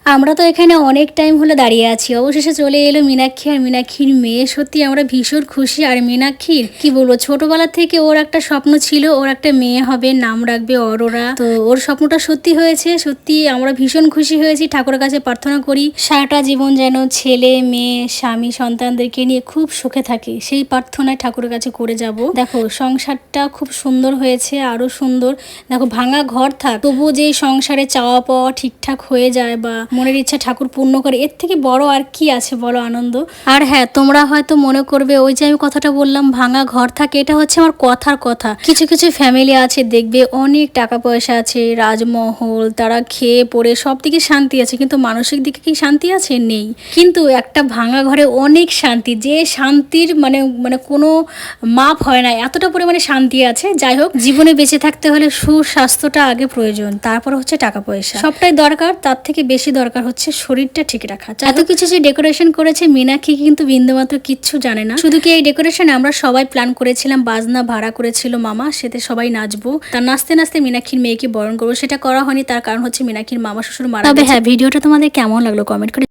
আমরা তো এখানে অনেক টাইম হলো দাঁড়িয়ে আছি, অবশেষে চলে এলো মীনাক্ষী আর মীনাক্ষীর মেয়ে। সত্যি আমরা ভীষণ খুশি। আর মীনাক্ষীর কি বলবো, ছোটবেলা থেকে ওর একটা স্বপ্ন ছিল, ওর একটা মেয়ে হবে, নাম রাখবে অরোরা। তো ওর স্বপ্নটা সত্যি হয়েছে। সত্যি আমরা ভীষণ খুশি হয়েছি। ঠাকুরের কাছে প্রার্থনা করি সারাটা জীবন যেন ছেলে মেয়ে স্বামী সন্তানদেরকে নিয়ে খুব সুখে থাকে, সেই প্রার্থনায় ঠাকুরের কাছে করে যাব। দেখো সংসারটা খুব সুন্দর হয়েছে, আরো সুন্দর। দেখো ভাঙা ঘর থাক, তবুও যে সংসারে চাওয়া পাওয়া ঠিকঠাক হয়ে যায় বা মনের ইচ্ছা ঠাকুর পূর্ণ করে, এর থেকে বড় আর কি আছে বলো আনন্দ। আর হ্যাঁ, তোমরা হয়তো মনে করবে ওই যে আমি কথাটা বললাম ভাঙা ঘর থাকে, এটা হচ্ছে আমার কথার কথা। কিছু কিছু ফ্যামিলি আছে দেখবে অনেক টাকা পয়সা আছে, রাজমহল, তারা খেয়ে পড়ে সব দিকে শান্তি আছে, কিন্তু মানসিক দিকে কি শান্তি আছে? নেই। কিন্তু একটা ভাঙা ঘরে অনেক শান্তি, যে শান্তির মানে মানে কোনো মাপ হয় না, এতটা পরিমাণে শান্তি আছে। যাই হোক, জীবনে বেঁচে থাকতে হলে সুস্বাস্থ্যটা আগে প্রয়োজন, তারপর হচ্ছে টাকা পয়সা, সবটাই দরকার। তার থেকে বেশি দরকার হচ্ছে শরীরটা ঠিক রাখা। এত কিছু যে ডেকোরেশন করেছে মীনাক্ষী কিন্তু বিন্দুমাত্র কিচ্ছু জানে না। শুধু কি এই ডেকোরেশন আমরা সবাই প্ল্যান করেছিলাম, বাজনা ভাড়া করেছিল মামা, সেতে সবাই নাচবো। তার নাচতে নাচতে মীনাক্ষীর মেয়েকে বরণ করবো, সেটা করা হয়নি। তার কারণ হচ্ছে মীনাক্ষীর মামা শ্বশুর মারা গেছে। তবে হ্যাঁ, ভিডিওটা তোমাদের কেমন লাগলো কমেন্ট করে